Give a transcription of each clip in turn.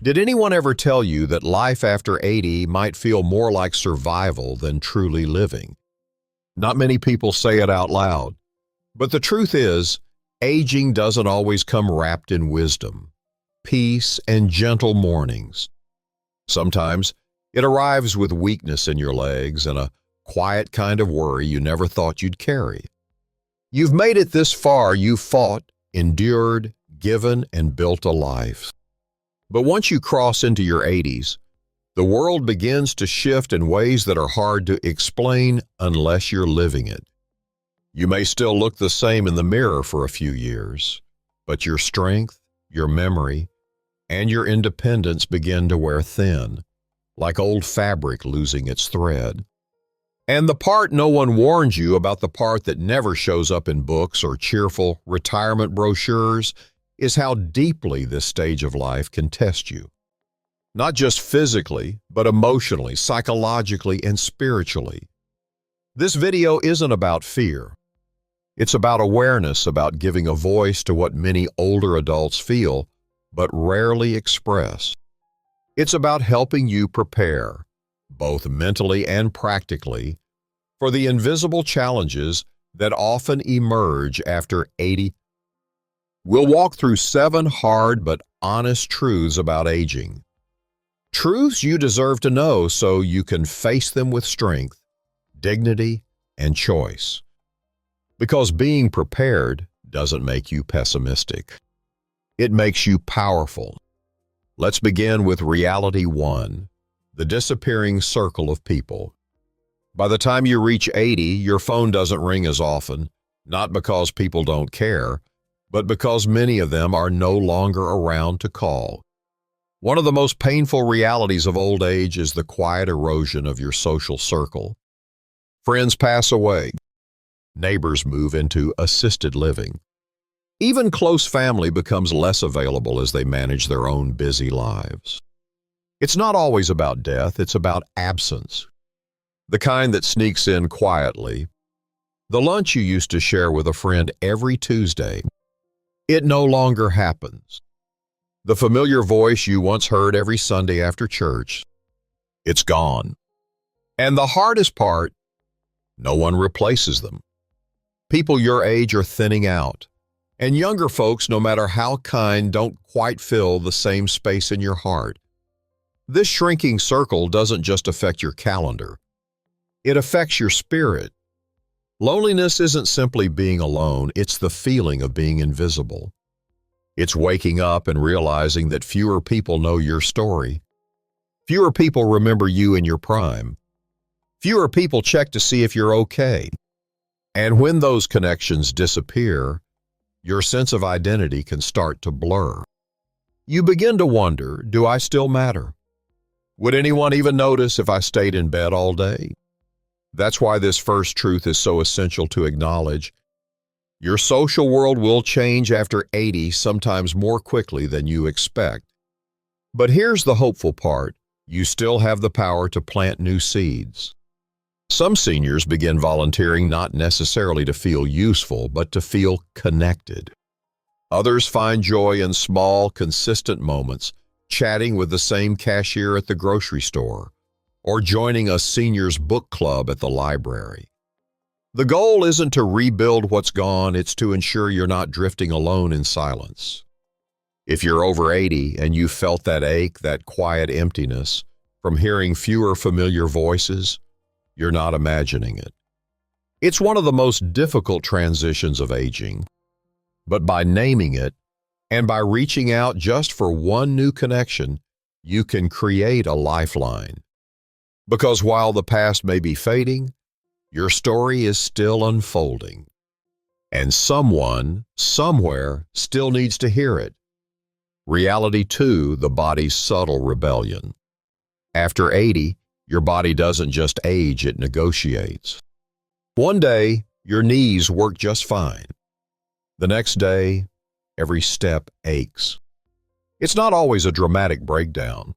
Did anyone ever tell you that life after 80 might feel more like survival than truly living? Not many people say it out loud, but the truth is, aging doesn't always come wrapped in wisdom, peace, and gentle mornings. Sometimes it arrives with weakness in your legs and a quiet kind of worry you never thought you'd carry. You've made it this far, you've fought, endured, given, and built a life. But once you cross into your 80s, the world begins to shift in ways that are hard to explain unless you're living it. You may still look the same in the mirror for a few years, but your strength, your memory, and your independence begin to wear thin, like old fabric losing its thread. And the part no one warns you about, the part that never shows up in books or cheerful retirement brochures, is how deeply this stage of life can test you. Not just physically, but emotionally, psychologically, and spiritually. This video isn't about fear. It's about awareness, about giving a voice to what many older adults feel, but rarely express. It's about helping you prepare, both mentally and practically, for the invisible challenges that often emerge after 80. We'll walk through 7 hard but honest truths about aging. Truths you deserve to know so you can face them with strength, dignity, and choice. Because being prepared doesn't make you pessimistic. It makes you powerful. Let's begin with reality 1, the disappearing circle of people. By the time you reach 80, your phone doesn't ring as often, not because people don't care, but because many of them are no longer around to call. One of the most painful realities of old age is the quiet erosion of your social circle. Friends pass away. Neighbors move into assisted living. Even close family becomes less available as they manage their own busy lives. It's not always about death, it's about absence. The kind that sneaks in quietly. The lunch you used to share with a friend every Tuesday. It no longer happens. The familiar voice you once heard every Sunday after church. It's gone. And the hardest part, no one replaces them. People your age are thinning out. And younger folks, no matter how kind, don't quite fill the same space in your heart. This shrinking circle doesn't just affect your calendar. It affects your spirit. Loneliness isn't simply being alone, it's the feeling of being invisible. It's waking up and realizing that fewer people know your story. Fewer people remember you in your prime. Fewer people check to see if you're okay. And when those connections disappear, your sense of identity can start to blur. You begin to wonder, do I still matter? Would anyone even notice if I stayed in bed all day? That's why this first truth is so essential to acknowledge. Your social world will change after 80, sometimes more quickly than you expect. But here's the hopeful part. You still have the power to plant new seeds. Some seniors begin volunteering not necessarily to feel useful, but to feel connected. Others find joy in small, consistent moments, chatting with the same cashier at the grocery store, or joining a seniors book club at the library. The goal isn't to rebuild what's gone, it's to ensure you're not drifting alone in silence. If you're over 80 and you felt that ache, that quiet emptiness, from hearing fewer familiar voices, you're not imagining it. It's one of the most difficult transitions of aging. But by naming it, and by reaching out just for one new connection, you can create a lifeline. Because while the past may be fading, your story is still unfolding. And someone, somewhere, still needs to hear it. Reality 2, the body's subtle rebellion. After 80, your body doesn't just age, it negotiates. One day, your knees work just fine. The next day, every step aches. It's not always a dramatic breakdown.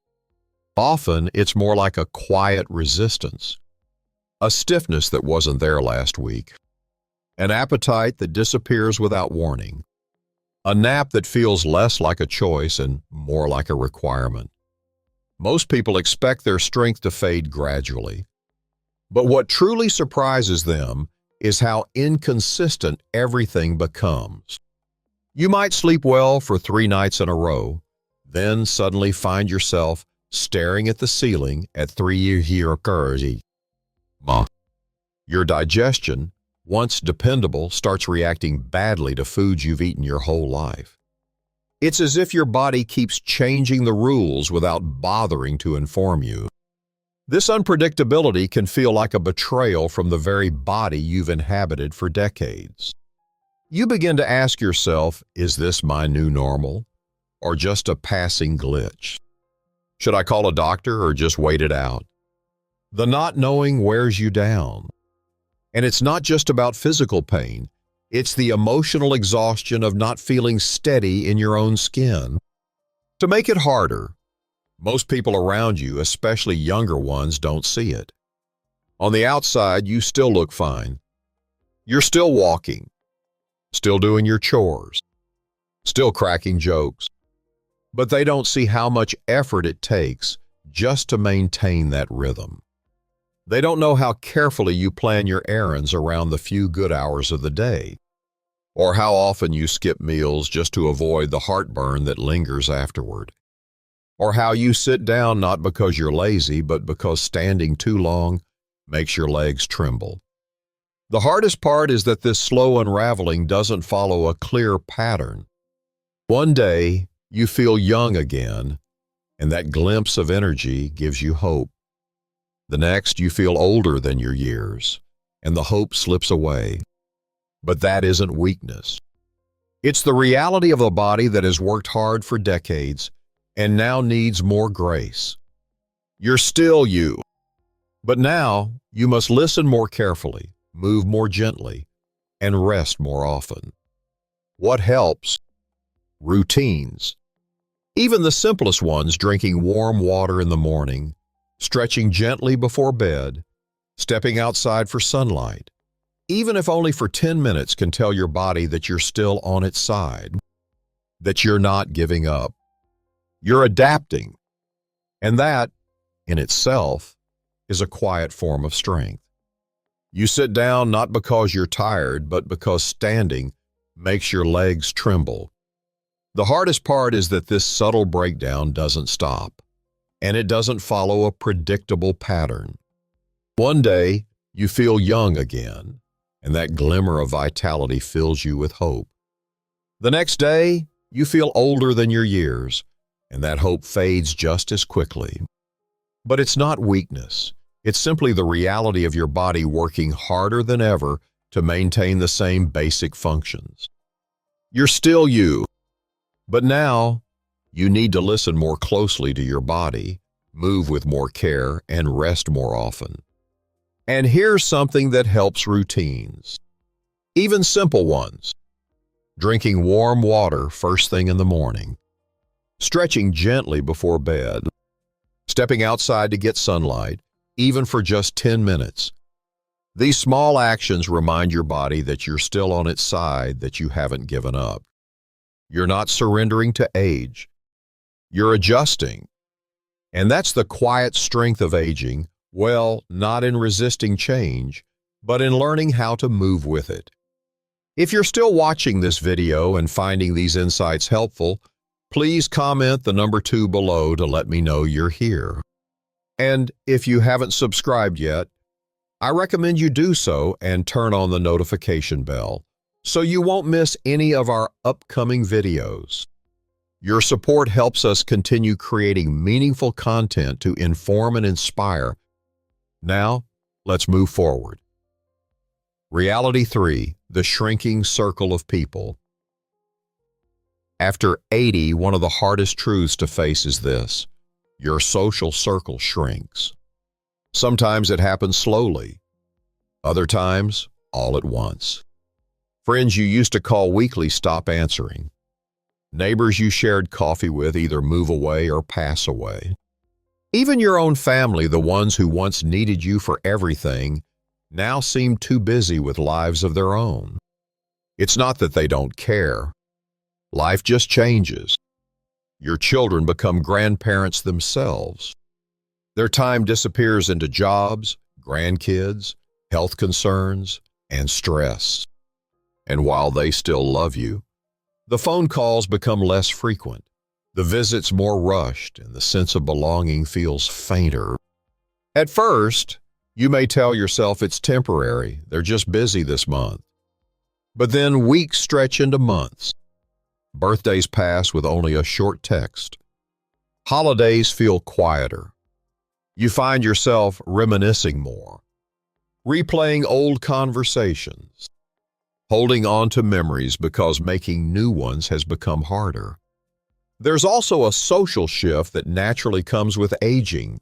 Often, it's more like a quiet resistance, a stiffness that wasn't there last week, an appetite that disappears without warning, A nap that feels less like a choice and more like a requirement. Most people expect their strength to fade gradually. But what truly surprises them is how inconsistent everything becomes. You might sleep well for 3 nights in a row, then suddenly find yourself staring at the ceiling at 3 years. Your digestion, once dependable, starts reacting badly to foods you've eaten your whole life. It's as if your body keeps changing the rules without bothering to inform you. This unpredictability can feel like a betrayal from the very body you've inhabited for decades. You begin to ask yourself, is this my new normal, or just a passing glitch? Should I call a doctor or just wait it out? The not knowing wears you down. And it's not just about physical pain, it's the emotional exhaustion of not feeling steady in your own skin. To make it harder, most people around you, especially younger ones, don't see it. On the outside, you still look fine. You're still walking, still doing your chores, still cracking jokes. But they don't see how much effort it takes just to maintain that rhythm. They don't know how carefully you plan your errands around the few good hours of the day, or how often you skip meals just to avoid the heartburn that lingers afterward, or how you sit down not because you're lazy, but because standing too long makes your legs tremble. The hardest part is that this slow unraveling doesn't follow a clear pattern. One day, you feel young again, and that glimpse of energy gives you hope. The next, you feel older than your years, and the hope slips away. But that isn't weakness. It's the reality of a body that has worked hard for decades and now needs more grace. You're still you, but now you must listen more carefully, move more gently, and rest more often. What helps? Routines. Even the simplest ones, drinking warm water in the morning, stretching gently before bed, stepping outside for sunlight, even if only for 10 minutes, can tell your body that you're still on its side, that you're not giving up. You're adapting. And that, in itself, is a quiet form of strength. You sit down not because you're tired, but because standing makes your legs tremble. The hardest part is that this subtle breakdown doesn't stop, and it doesn't follow a predictable pattern. One day, you feel young again, and that glimmer of vitality fills you with hope. The next day, you feel older than your years, and that hope fades just as quickly. But it's not weakness. It's simply the reality of your body working harder than ever to maintain the same basic functions. You're still you, but now you need to listen more closely to your body, move with more care, and rest more often. And here's something that helps routines, even simple ones. Drinking warm water first thing in the morning, stretching gently before bed, stepping outside to get sunlight, even for just 10 minutes. These small actions remind your body that you're still on its side, that you haven't given up. You're not surrendering to age. You're adjusting. And that's the quiet strength of aging, well, not in resisting change, but in learning how to move with it. If you're still watching this video and finding these insights helpful, please comment the number 2 below to let me know you're here. And if you haven't subscribed yet, I recommend you do so and turn on the notification bell so you won't miss any of our upcoming videos. Your support helps us continue creating meaningful content to inform and inspire. Now, let's move forward. Reality 3, the shrinking circle of people. After 80, one of the hardest truths to face is this: your social circle shrinks. Sometimes it happens slowly, other times all at once. Friends you used to call weekly stop answering. Neighbors you shared coffee with either move away or pass away. Even your own family, the ones who once needed you for everything, now seem too busy with lives of their own. It's not that they don't care. Life just changes. Your children become grandparents themselves. Their time disappears into jobs, grandkids, health concerns, and stress. And while they still love you, the phone calls become less frequent, the visits more rushed, and the sense of belonging feels fainter. At first, you may tell yourself it's temporary, they're just busy this month. But then weeks stretch into months. Birthdays pass with only a short text. Holidays feel quieter. You find yourself reminiscing more, replaying old conversations, holding on to memories because making new ones has become harder. There's also a social shift that naturally comes with aging.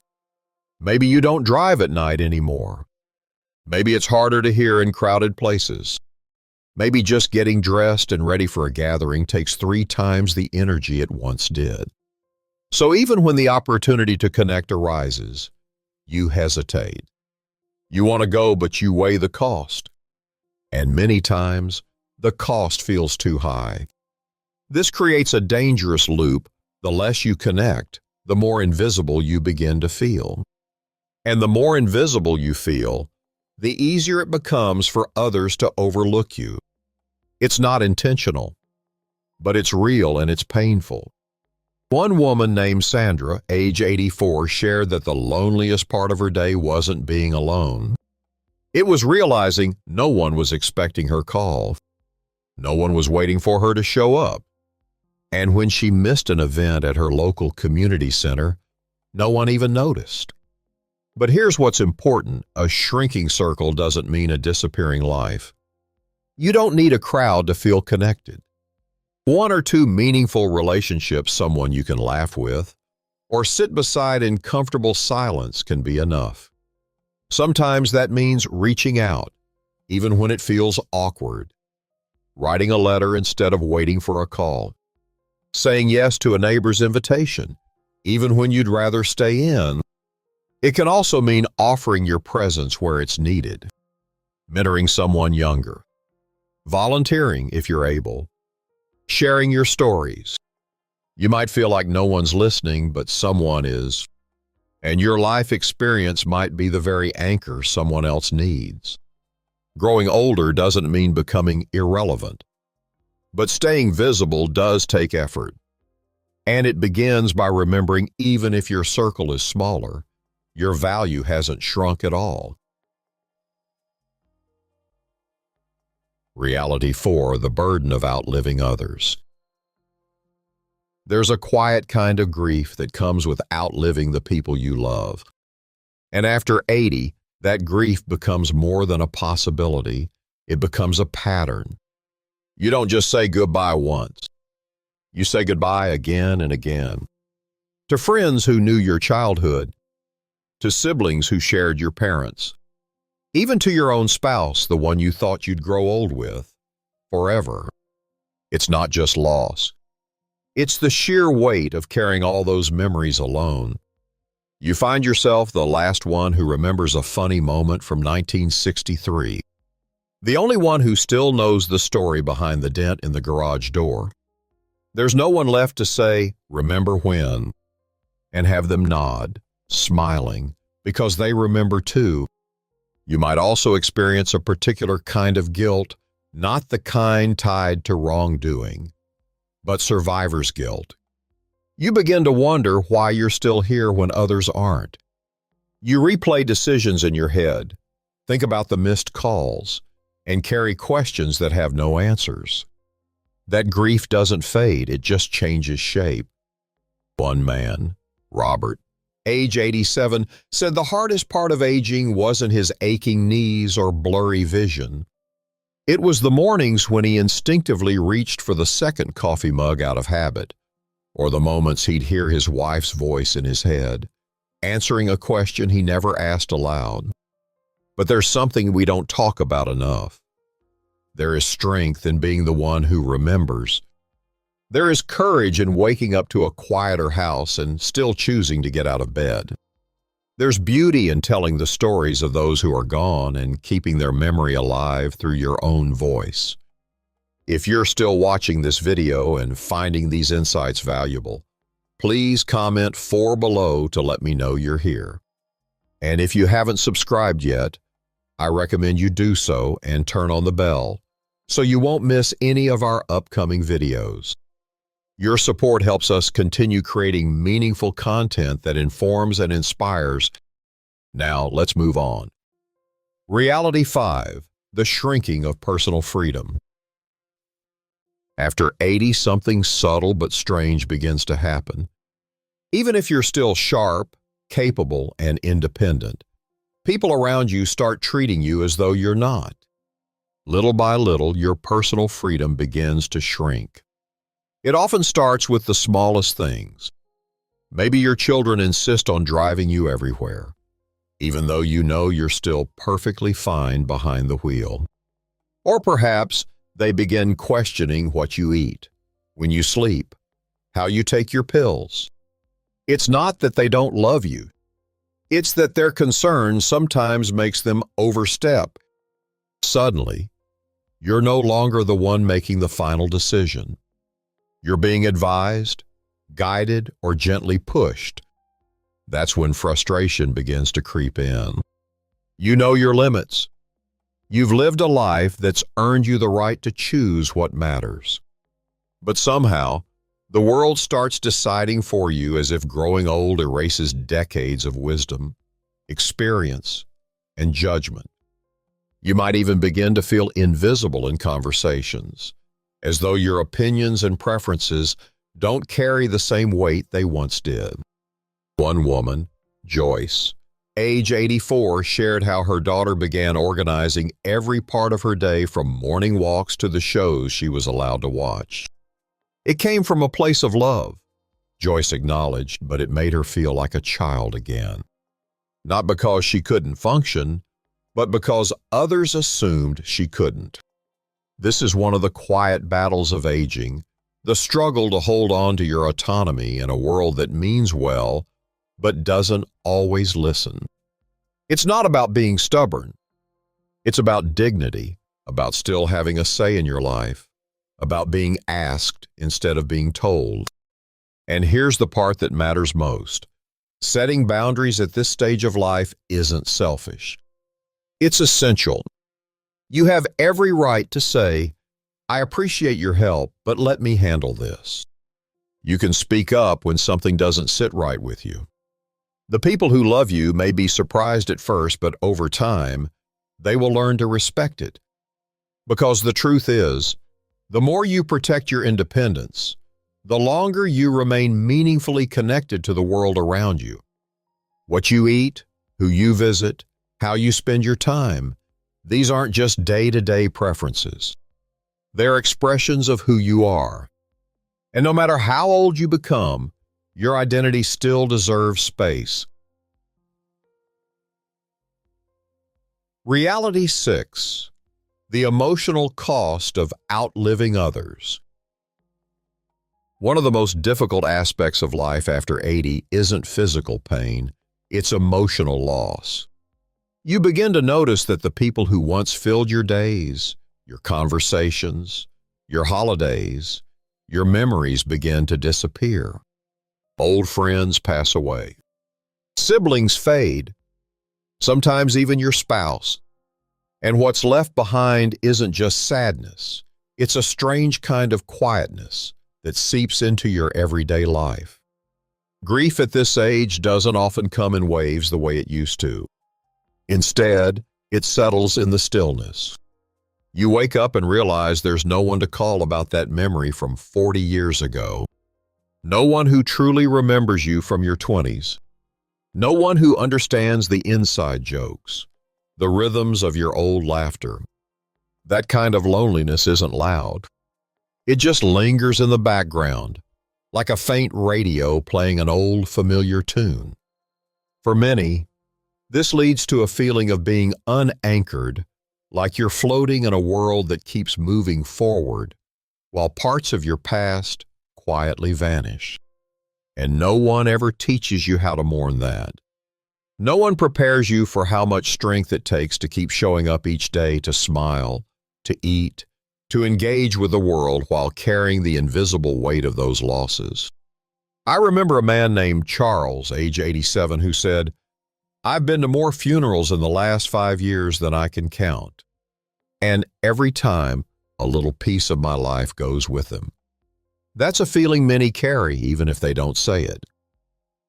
Maybe you don't drive at night anymore. Maybe it's harder to hear in crowded places. Maybe just getting dressed and ready for a gathering takes 3 times the energy it once did. So even when the opportunity to connect arises, you hesitate. You want to go, but you weigh the cost. And many times, the cost feels too high. This creates a dangerous loop. The less you connect, the more invisible you begin to feel. And the more invisible you feel, the easier it becomes for others to overlook you. It's not intentional, but it's real and it's painful. One woman named Sandra, age 84, shared that the loneliest part of her day wasn't being alone. It was realizing no one was expecting her call. No one was waiting for her to show up. And when she missed an event at her local community center, no one even noticed. But here's what's important: a shrinking circle doesn't mean a disappearing life. You don't need a crowd to feel connected. 1 or 2 meaningful relationships, someone you can laugh with, or sit beside in comfortable silence can be enough. Sometimes that means reaching out, even when it feels awkward. Writing a letter instead of waiting for a call. Saying yes to a neighbor's invitation, even when you'd rather stay in. It can also mean offering your presence where it's needed. Mentoring someone younger. Volunteering if you're able. Sharing your stories. You might feel like no one's listening, but someone is. And your life experience might be the very anchor someone else needs. Growing older doesn't mean becoming irrelevant. But staying visible does take effort. And it begins by remembering even if your circle is smaller, your value hasn't shrunk at all. Reality 4, the burden of outliving others. There's a quiet kind of grief that comes with outliving the people you love. And after 80, that grief becomes more than a possibility. It becomes a pattern. You don't just say goodbye once. You say goodbye again and again. To friends who knew your childhood, to siblings who shared your parents, even to your own spouse, the one you thought you'd grow old with, forever. It's not just loss. It's the sheer weight of carrying all those memories alone. You find yourself the last one who remembers a funny moment from 1963. The only one who still knows the story behind the dent in the garage door. There's no one left to say, "Remember when?" and have them nod, smiling, because they remember too. You might also experience a particular kind of guilt, not the kind tied to wrongdoing, but survivor's guilt. You begin to wonder why you're still here when others aren't. You replay decisions in your head, think about the missed calls, and carry questions that have no answers. That grief doesn't fade, it just changes shape. One man, Robert, age 87, said the hardest part of aging wasn't his aching knees or blurry vision. It was the mornings when he instinctively reached for the second coffee mug out of habit, or the moments he'd hear his wife's voice in his head, answering a question he never asked aloud. But there's something we don't talk about enough. There is strength in being the one who remembers. There is courage in waking up to a quieter house and still choosing to get out of bed. There's beauty in telling the stories of those who are gone and keeping their memory alive through your own voice. If you're still watching this video and finding these insights valuable, please comment 4 below to let me know you're here. And if you haven't subscribed yet, I recommend you do so and turn on the bell so you won't miss any of our upcoming videos. Your support helps us continue creating meaningful content that informs and inspires. Now, let's move on. Reality 5, the shrinking of personal freedom. After 80, something subtle but strange begins to happen. Even if you're still sharp, capable, and independent, people around you start treating you as though you're not. Little by little, your personal freedom begins to shrink. It often starts with the smallest things. Maybe your children insist on driving you everywhere, even though you know you're still perfectly fine behind the wheel. Or perhaps they begin questioning what you eat, when you sleep, how you take your pills. It's not that they don't love you. It's that their concern sometimes makes them overstep. Suddenly, you're no longer the one making the final decision. You're being advised, guided, or gently pushed. That's when frustration begins to creep in. You know your limits. You've lived a life that's earned you the right to choose what matters. But somehow, the world starts deciding for you as if growing old erases decades of wisdom, experience, and judgment. You might even begin to feel invisible in conversations, as though your opinions and preferences don't carry the same weight they once did. One woman, Joyce, age 84, shared how her daughter began organizing every part of her day from morning walks to the shows she was allowed to watch. It came from a place of love, Joyce acknowledged, but it made her feel like a child again. Not because she couldn't function, but because others assumed she couldn't. This is one of the quiet battles of aging, the struggle to hold on to your autonomy in a world that means well, but doesn't always listen. It's not about being stubborn. It's about dignity, about still having a say in your life, about being asked instead of being told. And here's the part that matters most. Setting boundaries at this stage of life isn't selfish. It's essential. You have every right to say, "I appreciate your help, but let me handle this." You can speak up when something doesn't sit right with you. The people who love you may be surprised at first, but over time, they will learn to respect it. Because the truth is, the more you protect your independence, the longer you remain meaningfully connected to the world around you. What you eat, who you visit, how you spend your time, these aren't just day-to-day preferences. They're expressions of who you are. And no matter how old you become, your identity still deserves space. Reality 6, the emotional cost of outliving others. One of the most difficult aspects of life after 80 isn't physical pain, it's emotional loss. You begin to notice that the people who once filled your days, your conversations, your holidays, your memories begin to disappear. Old friends pass away. Siblings fade, sometimes even your spouse. And what's left behind isn't just sadness. It's a strange kind of quietness that seeps into your everyday life. Grief at this age doesn't often come in waves the way it used to. Instead, it settles in the stillness. You wake up and realize there's no one to call about that memory from 40 years ago. No one who truly remembers you from your 20s. No one who understands the inside jokes, the rhythms of your old laughter. That kind of loneliness isn't loud. It just lingers in the background, like a faint radio playing an old familiar tune. For many, this leads to a feeling of being unanchored, like you're floating in a world that keeps moving forward, while parts of your past quietly vanish. And no one ever teaches you how to mourn that. No one prepares you for how much strength it takes to keep showing up each day, to smile, to eat, to engage with the world while carrying the invisible weight of those losses. I remember a man named Charles, age 87, who said, "I've been to more funerals in the last 5 years than I can count. And every time, a little piece of my life goes with them." That's a feeling many carry, even if they don't say it.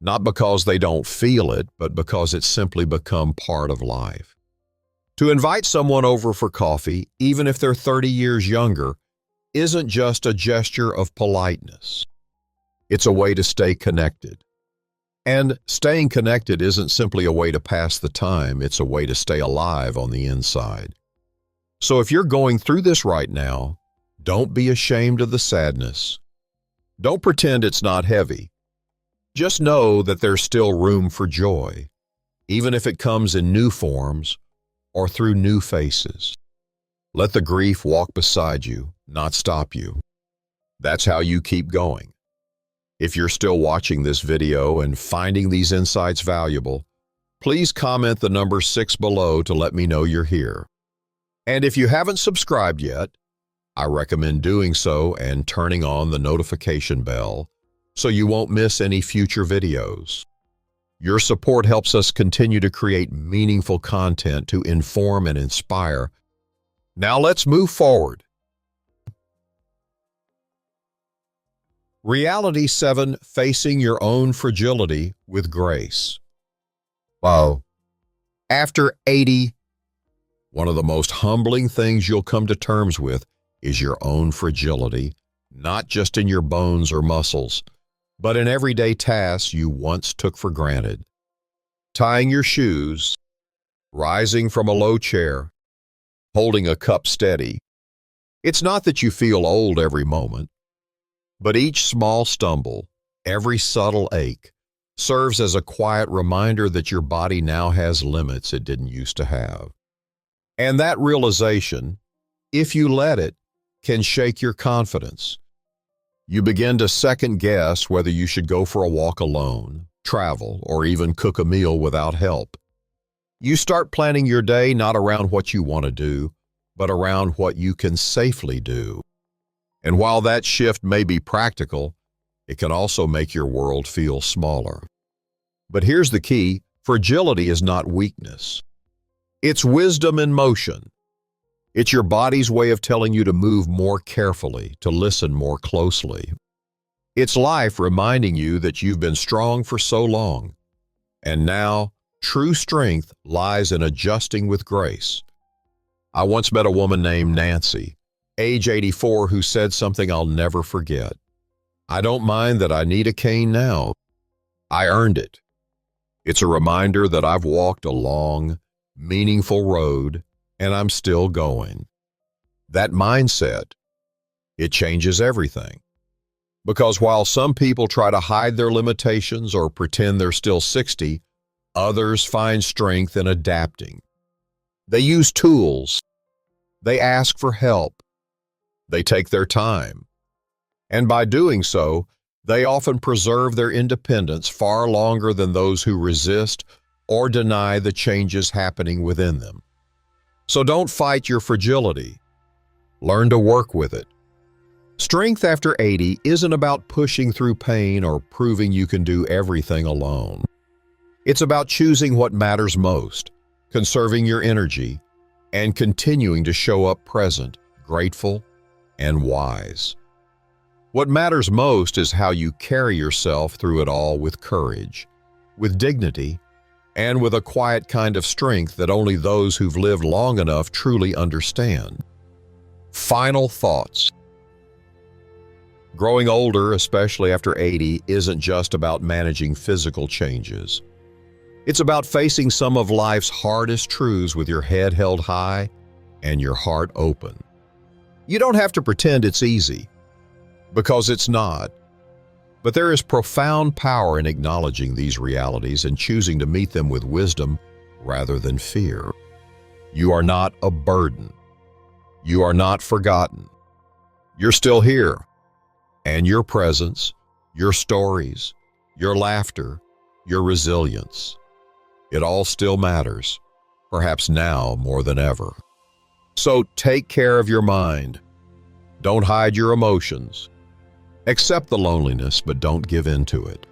Not because they don't feel it, but because it's simply become part of life. To invite someone over for coffee, even if they're 30 years younger, isn't just a gesture of politeness. It's a way to stay connected. And staying connected isn't simply a way to pass the time, it's a way to stay alive on the inside. So if you're going through this right now, don't be ashamed of the sadness. Don't pretend it's not heavy. Just know that there's still room for joy, even if it comes in new forms or through new faces. Let the grief walk beside you, not stop you. That's how you keep going. If you're still watching this video and finding these insights valuable, please comment the number 6 below to let me know you're here. And if you haven't subscribed yet, I recommend doing so and turning on the notification bell so you won't miss any future videos. Your support helps us continue to create meaningful content to inform and inspire. Now let's move forward. Reality 7, facing your own fragility with grace. Wow. After 80, one of the most humbling things you'll come to terms with is your own fragility, not just in your bones or muscles, but in everyday tasks you once took for granted. Tying your shoes, rising from a low chair, holding a cup steady. It's not that you feel old every moment, but each small stumble, every subtle ache, serves as a quiet reminder that your body now has limits it didn't used to have. And that realization, if you let it, can shake your confidence. You begin to second guess whether you should go for a walk alone, travel, or even cook a meal without help. You start planning your day not around what you want to do, but around what you can safely do. And while that shift may be practical, it can also make your world feel smaller. But here's the key: fragility is not weakness. It's wisdom in motion. It's your body's way of telling you to move more carefully, to listen more closely. It's life reminding you that you've been strong for so long. And now, true strength lies in adjusting with grace. I once met a woman named Nancy, age 84, who said something I'll never forget. "I don't mind that I need a cane now. I earned it." It's a reminder that I've walked a long, meaningful road, and I'm still going. That mindset, it changes everything. Because while some people try to hide their limitations or pretend they're still 60, others find strength in adapting. They use tools. They ask for help. They take their time. And by doing so, they often preserve their independence far longer than those who resist or deny the changes happening within them. So don't fight your fragility. Learn to work with it. Strength after 80 isn't about pushing through pain or proving you can do everything alone. It's about choosing what matters most, conserving your energy, and continuing to show up present, grateful, and wise. What matters most is how you carry yourself through it all with courage, with dignity, and with a quiet kind of strength that only those who've lived long enough truly understand. Final thoughts. Growing older, especially after 80, isn't just about managing physical changes. It's about facing some of life's hardest truths with your head held high and your heart open. You don't have to pretend it's easy, because it's not. But there is profound power in acknowledging these realities and choosing to meet them with wisdom rather than fear. You are not a burden. You are not forgotten. You're still here. And your presence, your stories, your laughter, your resilience, it all still matters, perhaps now more than ever. So take care of your mind, Don't hide your emotions. Accept the loneliness, but don't give in to it.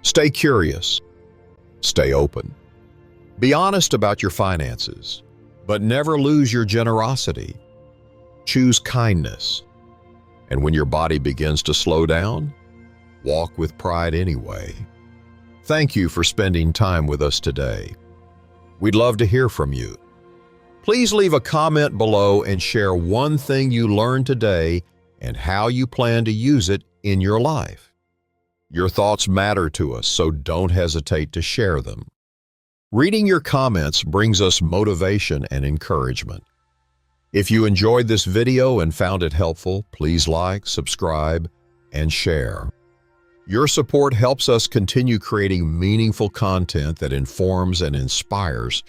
Stay curious. Stay open. Be honest about your finances, but never lose your generosity. Choose kindness. And when your body begins to slow down, walk with pride anyway. Thank you for spending time with us today. We'd love to hear from you. Please leave a comment below and share one thing you learned today and how you plan to use it in your life. Your thoughts matter to us, so don't hesitate to share them. Reading your comments brings us motivation and encouragement. If you enjoyed this video and found it helpful, please like, subscribe, and share. Your support helps us continue creating meaningful content that informs and inspires.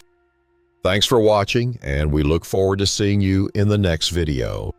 Thanks for watching, and we look forward to seeing you in the next video.